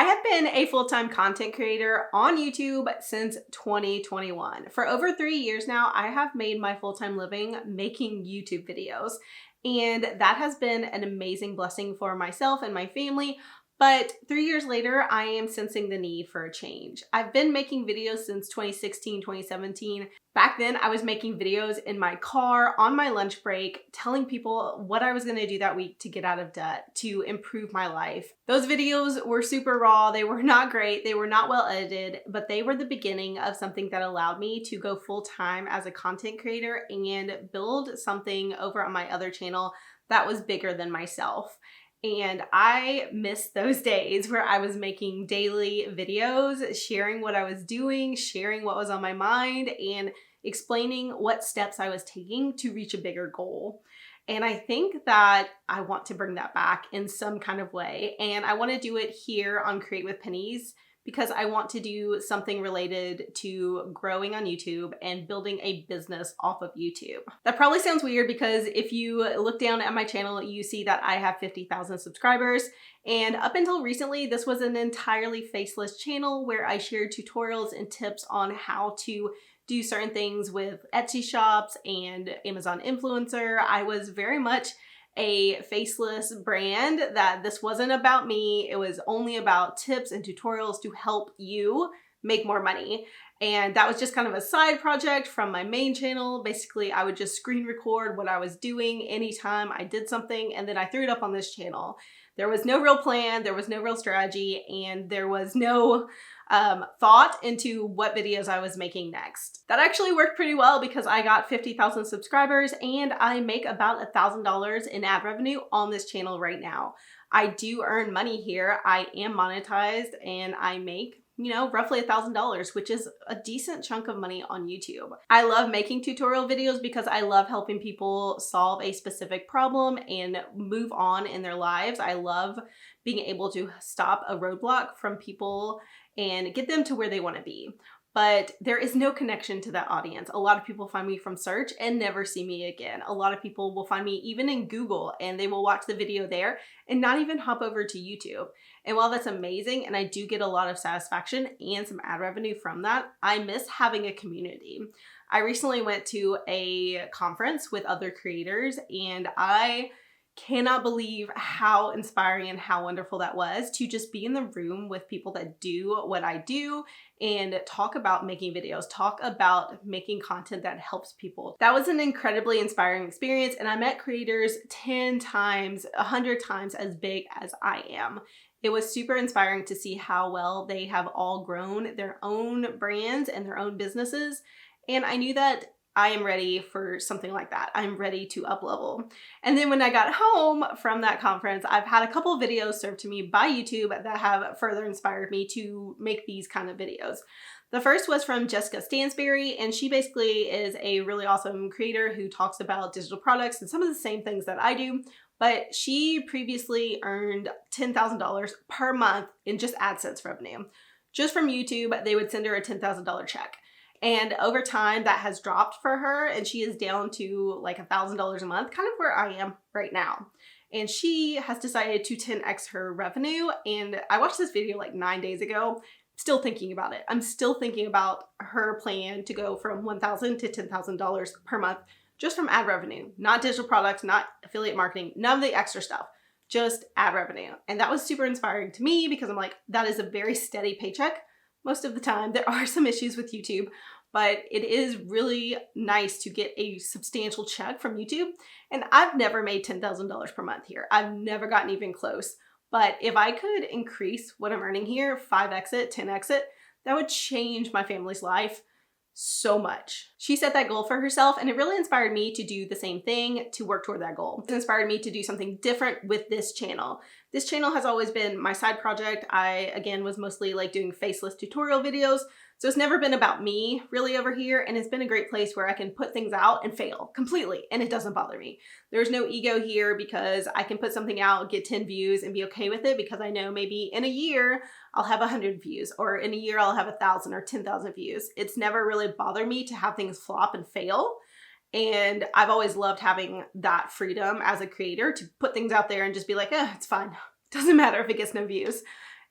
I have been a full-time content creator on YouTube since 2021. For over 3 years now, I have made my full-time living making YouTube videos, and that has been an amazing blessing for myself and my family. But 3 years later, I am sensing the need for a change. I've been making videos since 2016, 2017. Back then, I was making videos in my car on my lunch break, telling people what I was gonna do that week to get out of debt, to improve my life. Those videos were super raw, they were not great, they were not well edited, but they were the beginning of something that allowed me to go full-time as a content creator and build something over on my other channel that was bigger than myself. And I miss those days where I was making daily videos, sharing what I was doing, sharing what was on my mind, and explaining what steps I was taking to reach a bigger goal. And I think that I want to bring that back in some kind of way. And I want to do it here on Create With Pennies because I want to do something related to growing on YouTube and building a business off of YouTube. That probably sounds weird because if you look down at my channel, you see that I have 50,000 subscribers. And up until recently, this was an entirely faceless channel where I shared tutorials and tips on how to do certain things with Etsy shops and Amazon influencer. I was very much a faceless brand that this wasn't about me. It was only about tips and tutorials to help you make more money. And that was just kind of a side project from my main channel. Basically, I would just screen record what I was doing anytime I did something, and then I threw it up on this channel. There was no real plan, there was no real strategy, and there was no thought into what videos I was making next. That actually worked pretty well because I got 50,000 subscribers and I make about $1,000 in ad revenue on this channel right now. I do earn money here. I am monetized and I make, roughly $1,000, which is a decent chunk of money on YouTube. I love making tutorial videos because I love helping people solve a specific problem and move on in their lives. I love being able to stop a roadblock from people and get them to where they want to be. But there is no connection to that audience. A lot of people find me from search and never see me again. A lot of people will find me even in Google and they will watch the video there and not even hop over to YouTube. And while that's amazing and I do get a lot of satisfaction and some ad revenue from that, I miss having a community. I recently went to a conference with other creators and I cannot believe how inspiring and how wonderful that was to just be in the room with people that do what I do and talk about making videos, talk about making content that helps people. That was an incredibly inspiring experience, and I met creators 10 times, 100 times as big as I am. It was super inspiring to see how well they have all grown their own brands and their own businesses, and I knew that I am ready for something like that. I'm ready to up level. And then when I got home from that conference, I've had a couple of videos served to me by YouTube that have further inspired me to make these kind of videos. The first was from Jessica Stansberry, and she basically is a really awesome creator who talks about digital products and some of the same things that I do, but she previously earned $10,000 per month in just AdSense revenue. Just from YouTube, they would send her a $10,000 check. And over time, that has dropped for her, and she is down to like $1,000 a month, kind of where I am right now. And she has decided to 10x her revenue, and I watched this video like 9 days ago, still thinking about it. I'm still thinking about her plan to go from $1,000 to $10,000 per month, just from ad revenue, not digital products, not affiliate marketing, none of the extra stuff, just ad revenue. And that was super inspiring to me because I'm like, that is a very steady paycheck. Most of the time, there are some issues with YouTube, but it is really nice to get a substantial check from YouTube. And I've never made $10,000 per month here. I've never gotten even close. But if I could increase what I'm earning here, 5x it, 10x it, that would change my family's life so much. She set that goal for herself, and it really inspired me to do the same thing to work toward that goal. It inspired me to do something different with this channel. This channel has always been my side project. I, again, was mostly like doing faceless tutorial videos. So it's never been about me really over here, and it's been a great place where I can put things out and fail completely, and it doesn't bother me. There's no ego here because I can put something out, get 10 views, and be okay with it because I know maybe in a year I'll have 100 views, or in a year I'll have 1,000 or 10,000 views. It's never really bothered me to have things flop and fail, and I've always loved having that freedom as a creator to put things out there and just be like, it's fine. Doesn't matter if it gets no views.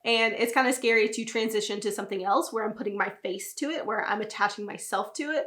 And it's kind of scary to transition to something else where I'm putting my face to it, where I'm attaching myself to it.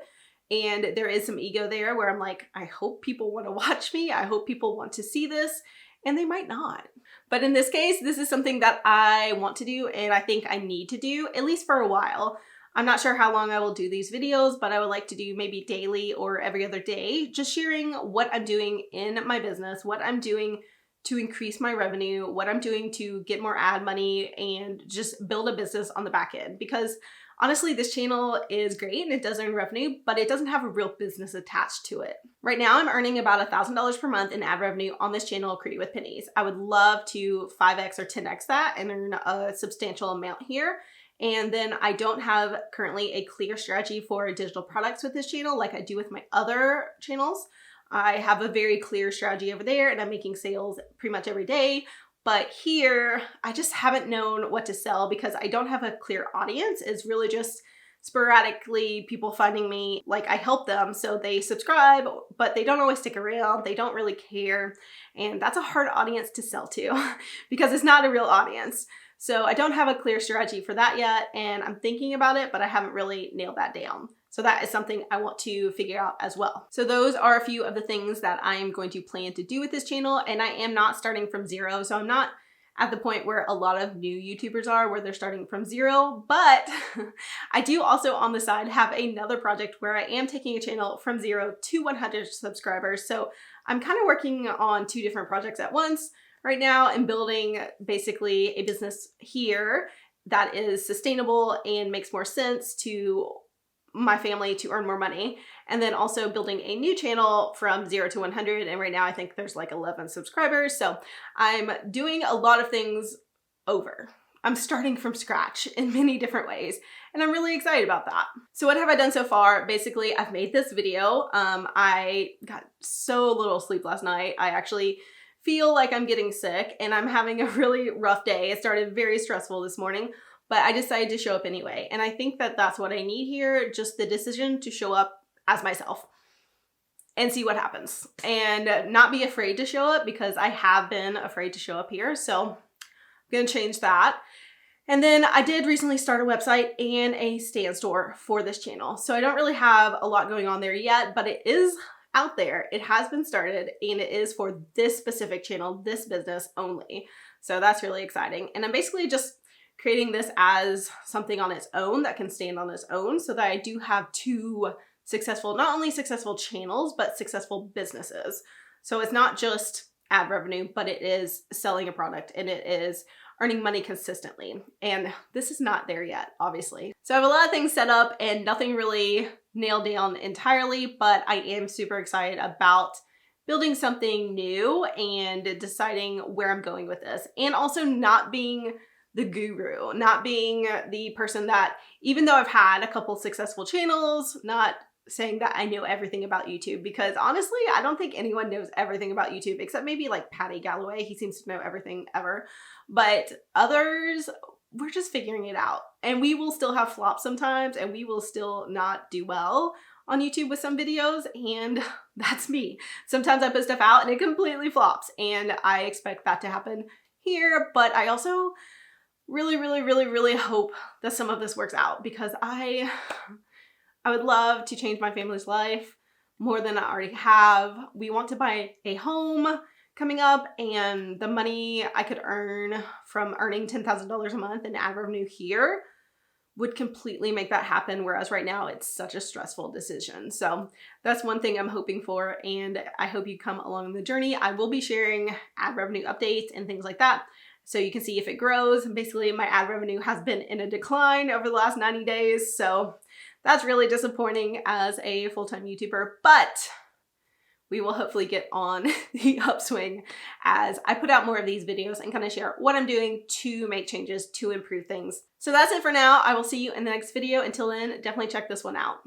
And there is some ego there where I'm like, I hope people want to watch me. I hope people want to see this, and they might not. But in this case, this is something that I want to do and I think I need to do, at least for a while. I'm not sure how long I will do these videos, but I would like to do maybe daily or every other day, just sharing what I'm doing in my business, what I'm doing to increase my revenue, what I'm doing to get more ad money, and just build a business on the back end. Because honestly, this channel is great and it does earn revenue, but it doesn't have a real business attached to it. Right now, I'm earning about $1,000 per month in ad revenue on this channel, Create With Pennies. I would love to 5x or 10x that and earn a substantial amount here. And then I don't have currently a clear strategy for digital products with this channel like I do with my other channels. I have a very clear strategy over there and I'm making sales pretty much every day. But here, I just haven't known what to sell because I don't have a clear audience. It's really just sporadically people finding me. Like, I help them, so they subscribe, but they don't always stick around. They don't really care. And that's a hard audience to sell to because it's not a real audience. So I don't have a clear strategy for that yet, and I'm thinking about it, but I haven't really nailed that down. So that is something I want to figure out as well. So those are a few of the things that I am going to plan to do with this channel, and I am not starting from zero. So I'm not at the point where a lot of new YouTubers are, where they're starting from zero, but I do also on the side have another project where I am taking a channel from 0 to 100 subscribers. So I'm kind of working on 2 different projects at once right now and building basically a business here that is sustainable and makes more sense to my family to earn more money. And then also building a new channel from 0 to 100. And right now I think there's like 11 subscribers. So I'm doing a lot of things over. I'm starting from scratch in many different ways, and I'm really excited about that. So what have I done so far? Basically, I've made this video. I got so little sleep last night. I actually feel like I'm getting sick and I'm having a really rough day. It started very stressful this morning, but I decided to show up anyway. And I think that that's what I need here, just the decision to show up as myself and see what happens and not be afraid to show up, because I have been afraid to show up here. So I'm gonna change that. And then I did recently start a website and a stand store for this channel. So I don't really have a lot going on there yet, but it is out there. It has been started and it is for this specific channel, this business only. So that's really exciting. And I'm basically just creating this as something on its own that can stand on its own, so that I do have 2 successful, not only successful channels, but successful businesses. So it's not just ad revenue, but it is selling a product and it is earning money consistently. And this is not there yet, obviously. So I have a lot of things set up and nothing really nailed down entirely, but I am super excited about building something new and deciding where I'm going with this. And also not being the guru, not being the person that, even though I've had a couple successful channels, not saying that I know everything about YouTube, because honestly, I don't think anyone knows everything about YouTube except maybe like Patty Galloway. He seems to know everything ever. But others, we're just figuring it out. And we will still have flops sometimes, and we will still not do well on YouTube with some videos, and that's me. Sometimes I put stuff out and it completely flops, and I expect that to happen here, but I also really hope that some of this works out, because I would love to change my family's life more than I already have. We want to buy a home coming up, and the money I could earn from earning $10,000 a month in ad revenue here would completely make that happen, whereas right now it's such a stressful decision. So that's one thing I'm hoping for, and I hope you come along the journey. I will be sharing ad revenue updates and things like that, so you can see if it grows. Basically, my ad revenue has been in a decline over the last 90 days, so that's really disappointing as a full-time YouTuber, but we will hopefully get on the upswing as I put out more of these videos and kind of share what I'm doing to make changes to improve things. So that's it for now. I will see you in the next video. Until then, definitely check this one out.